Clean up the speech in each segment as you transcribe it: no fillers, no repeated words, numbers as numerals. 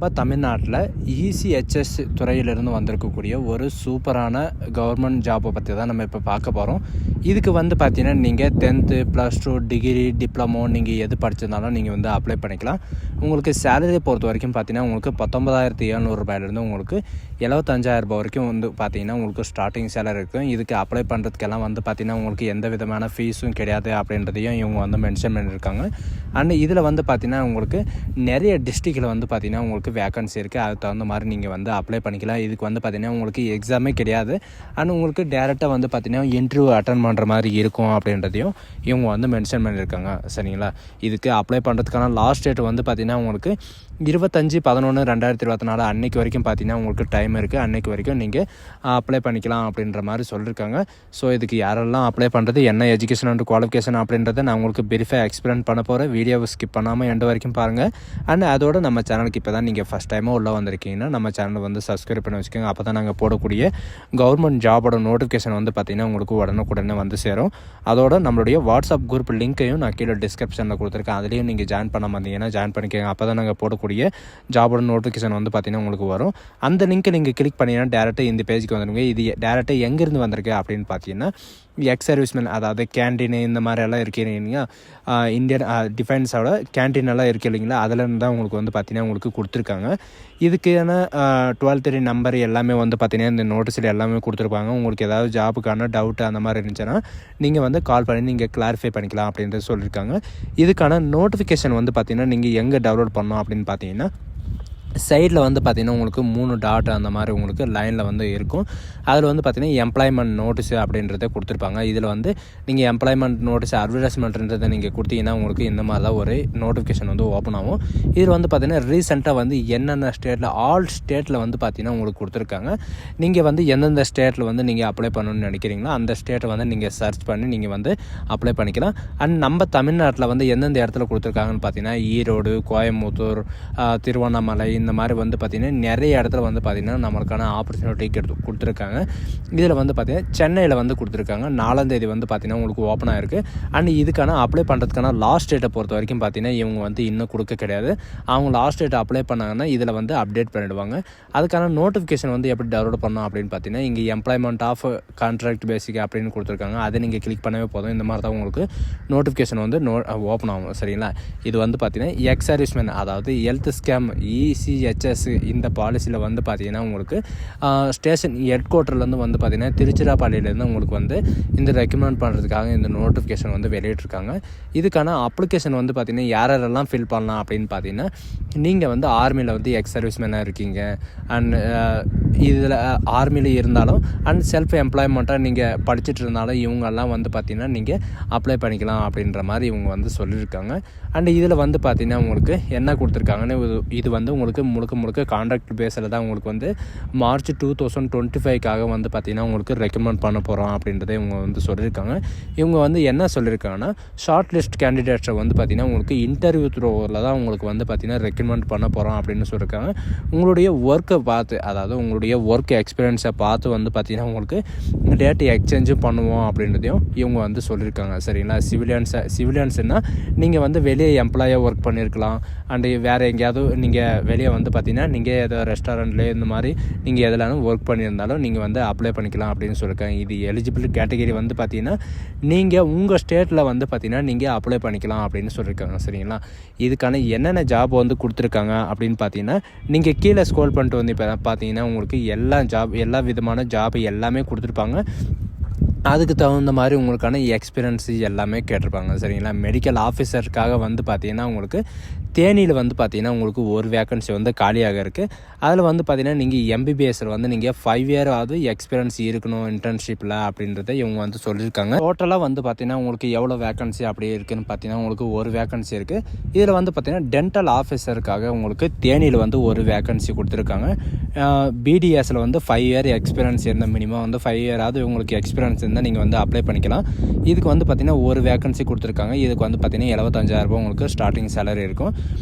இப்போ தமிழ்நாட்டில் இசிஹெச்எஸ் துறையிலிருந்து வந்திருக்கக்கூடிய ஒரு சூப்பரான கவர்மெண்ட் ஜாப்பை பற்றி தான் நம்ம இப்போ பார்க்க போகிறோம். இதுக்கு பார்த்தீங்கன்னா நீங்கள் 10th +2 டிகிரி டிப்ளமோ நீங்கள் எது படிச்சிருந்தாலும் நீங்கள் அப்ளை பண்ணிக்கலாம். உங்களுக்கு சேலரி பொறுத்த வரைக்கும் பார்த்தீங்கன்னா உங்களுக்கு 19,700 ரூபாயிலேருந்து உங்களுக்கு 75,000 ரூபாய் வரைக்கும் பார்த்தீங்கன்னா உங்களுக்கு ஸ்டார்டிங் சேலரி இருக்கும். இதுக்கு அப்ளை பண்ணுறதுக்கெல்லாம் பார்த்தீங்கன்னா உங்களுக்கு எந்த விதமான ஃபீஸும் கிடையாது அப்படின்றதையும் இவங்க மென்ஷன் பண்ணியிருக்காங்க. அண்ட் இதில் பார்த்தீங்கன்னா உங்களுக்கு நிறைய டிஸ்ட்ரிக்டில் பார்த்தீங்கன்னா உங்களுக்கு வேக்கன்சி இருக்குது. அதுக்கு தகுந்த மாதிரி நீங்கள் அப்ளை பண்ணிக்கலாம். இதுக்கு பார்த்தீங்கன்னா உங்களுக்கு எக்ஸாமே கிடையாது. அண்ட் உங்களுக்கு டேரெக்டாக பார்த்தீங்கன்னா இன்டர்வியூ அட்டன் பண்ணுற மாதிரி இருக்கும் அப்படின்றதையும் இவங்க மென்ஷன் பண்ணியிருக்காங்க. சரிங்களா? இதுக்கு அப்ளை பண்ணுறதுக்கான லாஸ்ட் டேட் பார்த்தீங்கன்னா உங்களுக்கு 25/11/2024 அன்னைக்கு வரைக்கும் பார்த்தீங்கன்னா உங்களுக்கு டைம் இருக்குது. அன்னைக்கு வரைக்கும் நீங்கள் அப்ளை பண்ணிக்கலாம் அப்படின்ற மாதிரி சொல்லியிருக்காங்க. ஸோ இதுக்கு யாரெல்லாம் அப்ளை பண்ணுறது, என்ன எஜுகேஷன் அண்ட் குவாலிஃபிகேஷன் அப்படின்றத நான் உங்களுக்கு பிரீஃபாக எக்ஸ்பிளைன் பண்ண போகிறேன். வீடியோவை ஸ்கிப் பண்ணாமல் எண்டு வரைக்கும் பாருங்கள். அண்ட் அதோட நம்ம சேனலுக்கு இப்போ தான் நீங்கள் ஃபஸ்ட் டைமாக உள்ளே வந்திருக்கீங்கன்னா நம்ம சேனலை சப்ஸ்கிரைப் பண்ணி வச்சுக்கோங்க. அப்போ தான் நாங்கள் போடக்கூடிய கவர்மெண்ட் ஜாபோட நோட்டிஃபிகேஷன் பார்த்தீங்கன்னா உங்களுக்கு உடனே சேரும். அதோட நம்மளுடைய வாட்ஸ்அப் குரூப் லிங்க்கையும் நான் கீழே டிஸ்கிரிப்ஷனில் கொடுத்துருக்கேன். அதுலேயும் நீங்கள் ஜாயின் பண்ண வந்தீங்கன்னா ஜாயின் பண்ணிக்கோங்க. அப்போ தான் நாங்கள் போடக்கூடிய ஜாபோட நோட்டிஃபிகேஷன் பார்த்தீங்கன்னா உங்களுக்கு வரும். அந்த லிங்க்கை நீங்கள் கிளிக் பண்ணிங்கன்னா டேரெக்டாக இந்த பேஜுக்கு வந்துடுங்க. இது டேரெக்டாக எங்கேருந்து வந்திருக்கு அப்படின்னு பார்த்தீங்கன்னா எக்ஸ் சர்வீஸ்மேன், அதாவது கேன்டீன் இந்த மாதிரி எல்லாம் இருக்கீங்க, இந்தியன் டிஃபென்ஸோட கேன்டீன் எல்லாம் இருக்குது இல்லைங்களா, அதிலேருந்து தான் உங்களுக்கு பார்த்தீங்கன்னா உங்களுக்கு கொடுத்துருக்காங்க. இதுக்கான 12 நம்பர் எல்லாமே பார்த்தீங்கன்னா இந்த நோட்டீஸில் எல்லாமே கொடுத்துருப்பாங்க. உங்களுக்கு ஏதாவது ஜாபுக்கான டவுட் அந்த மாதிரி இருந்துச்சுன்னா நீங்கள் கால் பண்ணி நீங்கள் கிளாரிஃபை பண்ணிக்கலாம் அப்படின்றது சொல்லியிருக்காங்க. இதுக்கான நோட்டிஃபிகேஷன் பார்த்தீங்கன்னா நீங்கள் எங்கே டவுன்லோட் பண்ணணும் அப்படின்னு பார்த்தீங்கன்னா சைடில் பார்த்தீங்கன்னா உங்களுக்கு 3 டாட் அந்த மாதிரி உங்களுக்கு லைனில் இருக்கும். அதில் பார்த்தீங்கன்னா எம்ப்ளாய்மெண்ட் நோட்டீஸு அப்படின்றத கொடுத்துருப்பாங்க. இதில் நீங்கள் எம்ப்ளாய்மெண்ட் நோட்டீஸ் அட்வர்டைஸ்மெண்ட்ன்றதை நீங்கள் கொடுத்தீங்கன்னா உங்களுக்கு இந்த மாதிரி தான் ஒரு நோட்டிஃபிகேஷன் ஓப்பன் ஆகும். இதில் பார்த்தீங்கன்னா ரீசெண்டாக என்னென்ன ஸ்டேட்டில் ஆல் ஸ்டேட்டில் பார்த்தீங்கன்னா உங்களுக்கு கொடுத்துருக்காங்க. நீங்கள் எந்தெந்த ஸ்டேட்டில் நீங்கள் அப்ளை பண்ணணும்னு நினைக்கிறீங்களோ அந்த ஸ்டேட்டை நீங்கள் சர்ச் பண்ணி நீங்கள் அப்ளை பண்ணிக்கலாம். அண்ட் நம்ம தமிழ்நாட்டில் எந்தெந்த இடத்துல கொடுத்துருக்காங்கன்னு பார்த்தீங்கன்னா ஈரோடு, கோயம்புத்தூர், திருவண்ணாமலை இந்த மாதிரி பார்த்தீங்கன்னா நிறைய இடத்துல பார்த்தீங்கன்னா நம்மளுக்கான ஆப்பர்ச்சுனிட்டி கொடுத்துருக்காங்க. இதில் பார்த்தீங்கன்னா சென்னையில் கொடுத்துருக்காங்க. 4ஆம் தேதி பார்த்தீங்கன்னா உங்களுக்கு ஓப்பன் ஆகிருக்கு. அண்ட் இதுக்கான அப்ளை பண்ணுறதுக்கான லாஸ்ட் டேட்டை பொறுத்த வரைக்கும் பார்த்தீங்கன்னா இவங்க இன்னும் கொடுக்க கிடையாது. அவங்க லாஸ்ட் டேட்டை அப்ளை பண்ணாங்கன்னா இதில் அப்டேட் பண்ணிவிடுவாங்க. அதுக்கான நோட்டிஃபிகேஷன் எப்படி டவுன்லோட் பண்ணணும் அப்படின்னு பார்த்தீங்கன்னா இங்கே எம்ப்ளாய்மெண்ட் ஆஃப் கான்ட்ராக்ட் பேசிக் அப்படின்னு கொடுத்துருக்காங்க. அதை நீங்கள் கிளிக் பண்ணவே போதும். இந்த மாதிரி தான் உங்களுக்கு நோட்டிஃபிகேஷன் ஓப்பன் ஆகும். சரிங்களா? இது பார்த்தீங்கன்னா எக்ஸ் சர்வீஸ்மேன், அதாவது ஹெல்த் ஸ்கேம் இசிஹெச்எஸ் இந்த பாலிசியில் பார்த்தீங்கன்னா உங்களுக்கு ஸ்டேஷன் ஹெட் குவார்ட்டர்லேருந்து பார்த்தீங்கன்னா திருச்சிராப்பள்ளியிலேருந்து உங்களுக்கு இந்த ரெக்கமெண்ட் பண்ணுறதுக்காக இந்த நோட்டிஃபிகேஷன் வெளியிட்டிருக்காங்க. இதுக்கான அப்ளிகேஷன் பார்த்தீங்கன்னா யாரெல்லாம் ஃபில் பண்ணலாம் அப்படின்னு பார்த்தீங்கன்னா நீங்கள் ஆர்மியில் எக்ஸ் சர்வீஸ்மேனாக இருக்கீங்க, அண்ட் இதில் ஆர்மியில் இருந்தாலும் அண்ட் செல்ஃப் எம்ப்ளாய்மெண்ட்டாக நீங்கள் படிச்சுட்டு இருந்தாலும் இவங்கெல்லாம் பார்த்தீங்கன்னா நீங்கள் அப்ளை பண்ணிக்கலாம் அப்படின்ற மாதிரி இவங்க சொல்லியிருக்காங்க. அண்ட் இதில் பார்த்தீங்கன்னா உங்களுக்கு என்ன கொடுத்துருக்காங்கன்னு இது உங்களுக்கு முழுக்க கான்ட்ராக்ட் பேஸில் தான் உங்களுக்கு மார்ச் 2025க்காக பார்த்தீங்கன்னா உங்களுக்கு ரெக்கமெண்ட் பண்ண போகிறோம் அப்படின்றத இவங்க சொல்லியிருக்காங்க. இவங்க என்ன சொல்லியிருக்காங்கன்னா ஷார்ட் லிஸ்ட் கேண்டிடேட்ஸை பார்த்தீங்கன்னா உங்களுக்கு இன்டர்வியூ த்ரோவில் தான் உங்களுக்கு பார்த்தீங்கன்னா ரெக்கமெண்ட் பண்ண போகிறோம் அப்படின்னு சொல்லியிருக்காங்க. உங்களுடைய ஒர்க்கை பார்த்து, அதாவது உங்களுடைய ஒர்க் எக்ஸ்பீரியன்ஸை பார்த்து பார்த்தீங்கன்னா உங்களுக்கு டேட் எக்ஸ்சேஞ்சும் பண்ணுவோம் அப்படின்றதையும் இவங்க சொல்லியிருக்காங்க. சரிங்களா? சிவிலியன்ஸ்னால் நீங்கள் வெளியே எம்ப்ளாயாக ஒர்க் பண்ணியிருக்கலாம். அண்டு வேறு எங்கேயாவது நீங்கள் வெளியே பார்த்தீங்கன்னா நீங்கள் ஏதோ ரெஸ்டாரண்ட்லேயே இந்த மாதிரி நீங்கள் எதுலாலும் ஒர்க் பண்ணியிருந்தாலும் நீங்கள் அப்ளை பண்ணிக்கலாம் அப்படின்னு சொல்லியிருக்காங்க. இது எலிஜிபிள் கேட்டகரி பார்த்தீங்கன்னா நீங்கள் உங்கள் ஸ்டேட்டில் பார்த்தீங்கன்னா நீங்கள் அப்ளை பண்ணிக்கலாம் அப்படின்னு சொல்லியிருக்காங்க. சரிங்களா? இதுக்கான என்னென்ன ஜாப் கொடுத்துருக்காங்க அப்படின்னு பார்த்தீங்கன்னா நீங்கள் கீழே ஸ்க்ரோல் பண்ணிட்டு இப்போ பார்த்தீங்கன்னா உங்களுக்கு எல்லா விதமான ஜாப் எல்லாமே கொடுத்துருப்பாங்க. அதுக்கு தகுந்த மாதிரி உங்களுக்கான எக்ஸ்பீரியன்ஸு எல்லாமே கேட்டிருப்பாங்க. சரிங்களா? மெடிக்கல் ஆஃபீஸருக்காக பார்த்தீங்கன்னா உங்களுக்கு தேனியில் பார்த்தீங்கன்னா உங்களுக்கு ஒரு வேக்கன்சி காலியாக இருக்குது. அதில் பார்த்தீங்கன்னா நீங்கள் எம்பிபிஎஸ்ஸில் நீங்கள் 5 year எக்ஸ்பீரியன்ஸ் இருக்கணும் இன்டர்ன்ஷிப்பில் அப்படின்றத இவங்க சொல்லியிருக்காங்க. டோட்டலாக பார்த்தீங்கன்னா உங்களுக்கு எவ்வளோ வேக்கன்சி அப்படி இருக்குதுன்னு பார்த்தீங்கன்னா உங்களுக்கு ஒரு வேக்கன்சி இருக்குது. இதில் பார்த்தீங்கன்னா டென்டல் ஆஃபீஸருக்காக உங்களுக்கு தேனியில் ஒரு வேக்கன்சி கொடுத்துருக்காங்க. பிடிஎஸில் 5 year எக்ஸ்பீரியன்ஸ் இருந்தால் மினிமம் 5 year உங்களுக்கு எக்ஸ்பீரியன்ஸ் இருந்தால் நீங்கள் அப்ளை பண்ணிக்கலாம். இதுக்கு பார்த்தீங்கன்னா ஒரு வேக்கன்சி கொடுத்துருக்காங்க. இதுக்கு பார்த்தீங்கன்னா 75,000 ரூபாய் உங்களுக்கு ஸ்டார்டிங் சேலரி இருக்கும்.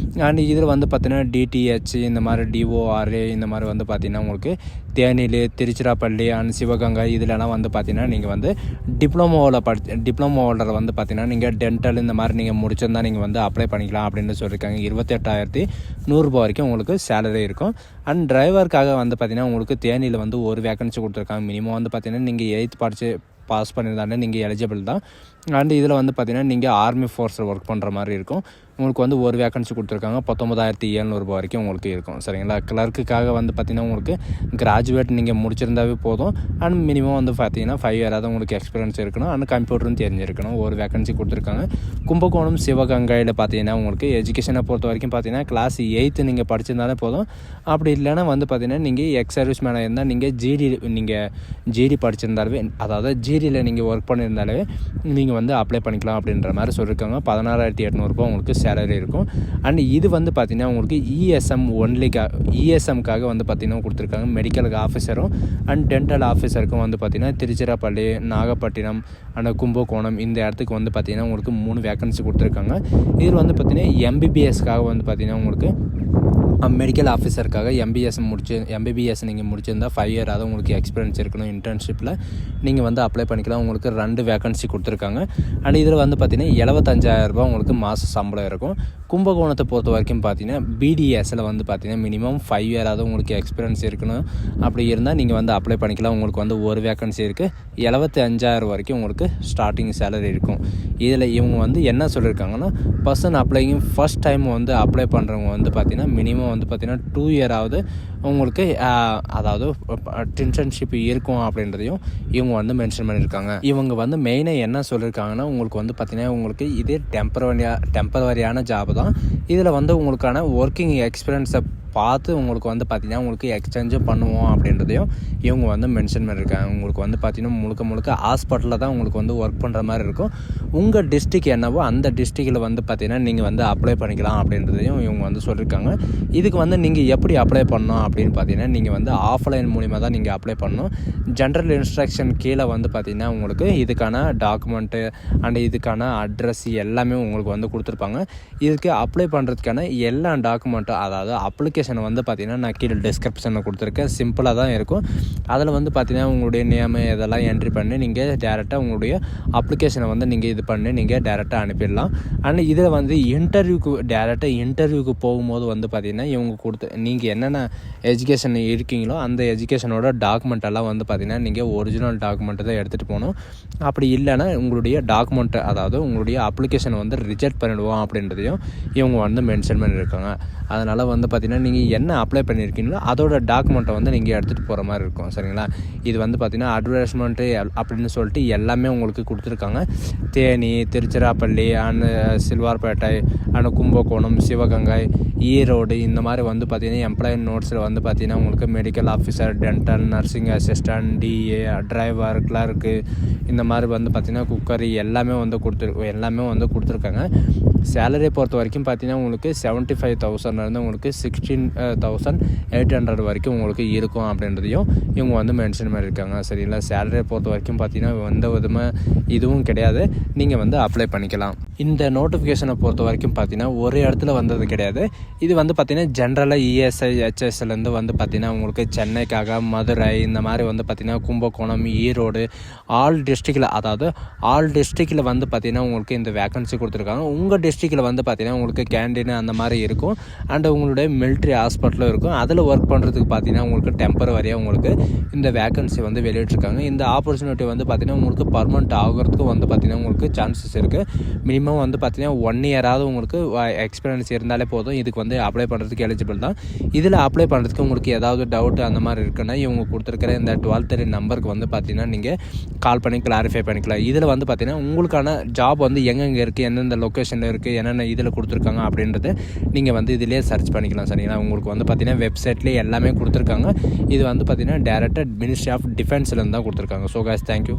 அண்ட் இதில் வந்து பார்த்தீங்கன்னா டிடிஹெச் இந்த மாதிரி டிஓஆர்ஏ இந்த மாதிரி வந்து பார்த்திங்கன்னா உங்களுக்கு தேனியில், திருச்சிராப்பள்ளி அண்ட் சிவகங்கை இதிலலாம் வந்து பார்த்திங்கன்னா நீங்கள் வந்து டிப்ளமோ ஹோல்டரை வந்து பார்த்திங்கன்னா நீங்கள் டென்டல் இந்த மாதிரி நீங்கள் முடிச்சிருந்தா நீங்கள் வந்து அப்ளை பண்ணிக்கலாம் அப்படின்னு சொல்லியிருக்காங்க. 28,100 வரைக்கும் உங்களுக்கு சேலரி இருக்கும். அண்ட் டிரைவருக்காக வந்து பார்த்திங்கன்னா உங்களுக்கு தேனியில் வந்து ஒரு வேக்கன்சி கொடுத்துருக்காங்க. மினிமம் வந்து பார்த்திங்கன்னா நீங்கள் 8th பாஸ் பண்ணியிருந்தாலே நீங்கள் எலிஜிபிள் தான். அண்ட் இதில் வந்து பார்த்திங்கன்னா நீங்கள் ஆர்மி ஃபோர்ஸில் ஒர்க் பண்ணுற மாதிரி இருக்கும். உங்களுக்கு வந்து ஒரு வேக்கன்சி கொடுத்துருக்காங்க. 19,700 வரைக்கும் உங்களுக்கு இருக்கும். சரிங்களா. கிளர்க்குக்காக வந்து பார்த்திங்கன்னா உங்களுக்கு கிராஜுவேட் நீங்கள் முடிச்சிருந்தாவே போதும். அண்ட் மினிமம் வந்து பார்த்திங்கன்னா 5 இயராவது உங்களுக்கு எக்ஸ்பீரியன்ஸ் இருக்கணும். அண்ட் கம்ப்யூட்டரும் தெரிஞ்சிருக்கணும். ஒரு வேக்கன்சி கொடுத்துருக்காங்க. கும்பகோணம், சிவகங்கையில் பார்த்திங்கன்னா உங்களுக்கு எஜுகேஷனை பொறுத்த வரைக்கும் பார்த்திங்கன்னா கிளாஸ் 8 நீங்கள் படிச்சிருந்தாலே போதும். அப்படி இல்லைன்னா வந்து பார்த்திங்கன்னா நீங்கள் எக்ஸ் சர்வீஸ் மேனாக இருந்தால் நீங்கள் ஜிடி படிச்சிருந்தாலே, அதாவது ஜிடியில் நீங்கள் ஒர்க் பண்ணியிருந்தாலே நீங்கள் வந்து அப்ளை பண்ணிக்கலாம் அப்படின்ற மாதிரி சொல்லியிருக்காங்க. 16,800 உங்களுக்கு சேலரி இருக்கும். அண்ட் இது வந்து பார்த்திங்கன்னா உங்களுக்கு இஎஸ்எம்காக வந்து பார்த்திங்கன்னா கொடுத்துருக்காங்க. மெடிக்கல் ஆஃபீஸரும் அண்ட் டென்டல் ஆஃபீஸருக்கும் வந்து பார்த்திங்கன்னா திருச்சிராப்பள்ளி, நாகப்பட்டினம் அண்ட் கும்பகோணம் இந்த இடத்துக்கு வந்து பார்த்திங்கன்னா உங்களுக்கு 3 வேக்கன்சி கொடுத்துருக்காங்க. இதில் வந்து பார்த்திங்கன்னா எம்பிபிஎஸ்க்காக வந்து பார்த்திங்கன்னா உங்களுக்கு மெடிக்கல் ஆஃபீஸருக்காக எம்பிபிஎஸ் நீங்கள் முடிச்சிருந்தால் 5 இயராவது உங்களுக்கு எக்ஸ்பீரியன்ஸ் இருக்கணும். இன்டர்ன்ஷிப்பில் நீங்கள் வந்து அப்ளை பண்ணிக்கலாம். உங்களுக்கு 2 வேக்கன்சி கொடுத்துருக்காங்க. அண்ட் இதில் வந்து பார்த்திங்கன்னா 75,000 உங்களுக்கு மாத சம்பளம் இருக்கும். கும்பகோணத்தை பொறுத்த வரைக்கும் பார்த்திங்கன்னா பிடிஎஸில் வந்து பார்த்திங்கன்னா மினிமம் 5 இயராவது உங்களுக்கு எக்ஸ்பீரியன்ஸ் இருக்கணும். அப்படி இருந்தால் நீங்கள் வந்து அப்ளை பண்ணிக்கலாம். உங்களுக்கு வந்து ஒரு வேக்கன்சி இருக்குது. 75,000 வரைக்கும் உங்களுக்கு ஸ்டார்டிங் சேலரி இருக்கும். இதில் இவங்க வந்து என்ன சொல்லியிருக்காங்கன்னா, பர்சன் அப்ளையிங் ஃபஸ்ட் டைம் வந்து அப்ளை பண்ணுறவங்க வந்து பார்த்திங்கன்னா மினிமம் வந்து பார்த்திங்கன்னா 2 இயராவது உங்களுக்கு அதாவது இன்டர்ன்ஷிப் இருக்கும் அப்படின்றதையும் இவங்க வந்து மென்ஷன் பண்ணியிருக்காங்க. இவங்க வந்து மெயினாக என்ன சொல்லியிருக்காங்கன்னா, உங்களுக்கு வந்து பார்த்திங்கன்னா உங்களுக்கு இது டெம்பரவரியான ஜாப் தான். இதில் வந்து உங்களுக்கான ஒர்க்கிங் எக்ஸ்பீரியன்ஸை பார்த்து உங்களுக்கு வந்து பார்த்திங்கன்னா உங்களுக்கு எக்ஸ்சேஞ்சும் பண்ணுவோம் அப்படின்றதையும் இவங்க வந்து மென்ஷன் பண்ணியிருக்காங்க. உங்களுக்கு வந்து பார்த்திங்கன்னா முழுக்க ஹாஸ்பிட்டலில் தான் உங்களுக்கு வந்து ஒர்க் பண்ணுற மாதிரி இருக்கும். உங்கள் டிஸ்ட்ரிக் என்னவோ அந்த டிஸ்ட்ரிக்டில் வந்து பார்த்திங்கன்னா நீங்கள் வந்து அப்ளை பண்ணிக்கலாம் அப்படின்றதையும் இவங்க வந்து சொல்லியிருக்காங்க. இதுக்கு வந்து நீங்கள் எப்படி அப்ளை பண்ணணும் அப்படின்னு பார்த்தீங்கன்னா, நீங்கள் வந்து ஆஃப்லைன் மூலிமா தான் நீங்கள் அப்ளை பண்ணணும். ஜென்ரல் இன்ஸ்ட்ரக்ஷன் கீழே வந்து பார்த்திங்கன்னா உங்களுக்கு இதுக்கான டாக்குமெண்ட்டு அண்ட் இதுக்கான அட்ரஸ் எல்லாமே உங்களுக்கு வந்து கொடுத்துருப்பாங்க. இதுக்கு அப்ளை பண்ணுறதுக்கான எல்லா டாக்குமெண்ட்டும், அதாவது அப்ளிகேஷன் வந்து பார்த்திங்கன்னா நான் கீழே டிஸ்கிரிப்ஷனில் கொடுத்துருக்கேன். சிம்பிளாக தான் இருக்கும். அதில் வந்து பார்த்திங்கன்னா உங்களுடைய நேமு இதெல்லாம் என்ட்ரி பண்ணி நீங்கள் டேரெக்டாக உங்களுடைய அப்ளிகேஷனை வந்து நீங்கள் இது பண்ணி நீங்கள் டேரெக்டாக அனுப்பிடலாம். அண்ட் இதில் வந்து டேரெக்டாக இன்டர்வியூக்கு போகும்போது வந்து பார்த்திங்கன்னா இவங்க நீங்கள் என்னென்ன எஜுகேஷன் இருக்கீங்களோ அந்த எஜுகேஷனோட டாக்குமெண்ட் எல்லாம் வந்து பார்த்திங்கன்னா நீங்கள் ஒரிஜினல் டாக்குமெண்ட்டு தான் எடுத்துகிட்டு போகணும். அப்படி இல்லைன்னா உங்களுடைய டாக்குமெண்ட்டு, அதாவது உங்களுடைய அப்ளிகேஷனை வந்து ரிஜெக்ட் பண்ணிடுவோம் அப்படின்றதையும் இவங்க வந்து மென்ஷன் பண்ணியிருக்காங்க. அதனால் வந்து பார்த்திங்கன்னா நீங்கள் என்ன அப்ளை பண்ணியிருக்கீங்களோ அதோட டாக்குமெண்ட்டை வந்து நீங்கள் எடுத்துகிட்டு போகிற மாதிரி இருக்கும். சரிங்களா. இது வந்து பார்த்திங்கன்னா அட்வர்டைஸ்மெண்ட்டு அப்படின்னு சொல்லிட்டு எல்லாமே உங்களுக்கு கொடுத்துருக்காங்க. தேனி, திருச்சிராப்பள்ளி அண்ட் சில்வார்பேட்டை அண்ட் கும்பகோணம், சிவகங்கை, ஈரோடு இந்த மாதிரி வந்து பார்த்திங்கன்னா எம்ப்ளாயி நோட்ஸில் வந்து பார்த்திங்கன்னா உங்களுக்கு medical officer, dental, nursing assistant, DA, driver, clerk இந்த மாதிரி வந்து பார்த்திங்கன்னா குக்கரி எல்லாமே வந்து கொடுத்துருக்காங்க. சேலரியை பொறுத்த வரைக்கும் பார்த்திங்கன்னா உங்களுக்கு 75,000 உங்களுக்கு 16,800 வரைக்கும் உங்களுக்கு இருக்கும் அப்படின்றதையும் இவங்க வந்து மென்ஷன் பண்ணியிருக்காங்க. சரிங்களா. சேலரியை பொறுத்த வரைக்கும் பார்த்திங்கன்னா எந்த விதமாக இதுவும் கிடையாது. நீங்கள் வந்து அப்ளை பண்ணிக்கலாம். இந்த நோட்டிஃபிகேஷனை பொறுத்த வரைக்கும் பார்த்திங்கன்னா ஒரு இடத்துல வந்தது கிடையாது. இது வந்து பார்த்திங்கன்னா ஜென்ரலாக இஎஸ்ஐ, ஹெச்எஸ்லேருந்து வந்து பார்த்திங்கன்னா உங்களுக்கு சென்னைக்காக, மதுரை இந்த மாதிரி வந்து பார்த்திங்கன்னா கும்பகோணம், ஈரோடு ஆல் டிஸ்ட்ரிக்டில் வந்து பார்த்திங்கன்னா உங்களுக்கு இந்த வேக்கன்சி கொடுத்துருக்காங்க. உங்கள் டிஸ்ட்ரிக்டில் வந்து பார்த்திங்கன்னா உங்களுக்கு கேண்டீன் அந்த மாதிரி இருக்கும். அண்ட் உங்களுடைய மிலிட்ரி ஹாஸ்பிட்டலும் இருக்கும். அதில் ஒர்க் பண்ணுறதுக்கு பார்த்திங்கன்னா உங்களுக்கு டெம்பரவரியாக உங்களுக்கு இந்த வேக்கன்சி வந்து வெளியிட்டிருக்காங்க. இந்த ஆப்பர்ச்சுனிட்டி வந்து பார்த்திங்கன்னா உங்களுக்கு பர்மனெண்ட் ஆகிறதுக்கும் வந்து பார்த்திங்கன்னா உங்களுக்கு சான்சஸ் இருக்குது. மினிமம் வந்து பார்த்திங்கன்னா 1 இயராவது உங்களுக்கு எக்ஸ்பீரியன்ஸ் இருந்தாலே போதும். இதுக்கு வந்து அப்ளை பண்ணுறதுக்கு எலிஜிபிள் தான். இதில் அப்ளை பண்ணுறதுக்கு உங்களுக்கு ஏதாவது டவுட் அந்த மாதிரி இருக்குன்னா இவங்க கொடுத்துருக்கிற இந்த 12 நம்பருக்கு வந்து பார்த்திங்கன்னா நீங்கள் கால் பண்ணி கிளாரிஃபை பண்ணிக்கலாம். இதில் வந்து பார்த்திங்கன்னா உங்களுக்கான ஜாப் வந்து எங்கெங்கே இருக்குது, எந்தெந்த லொக்கேஷனில் இருக்குது, என்னென்ன இதில் கொடுத்துருக்காங்க அப்படின்றத நீங்கள் வந்து இதிலே சர்ச் பண்ணிக்கலாம். சரிங்களா. உங்களுக்கு வந்து பார்த்திங்கன்னா வெப்சைட்லேயே எல்லாமே கொடுத்துருக்காங்க. இது வந்து பார்த்திங்கன்னா டைரக்டாக மினிஸ்ட்ரி ஆஃப் டிஃபென்ஸ்லேருந்து தான் கொடுத்துருக்காங்க. So guys, thank you.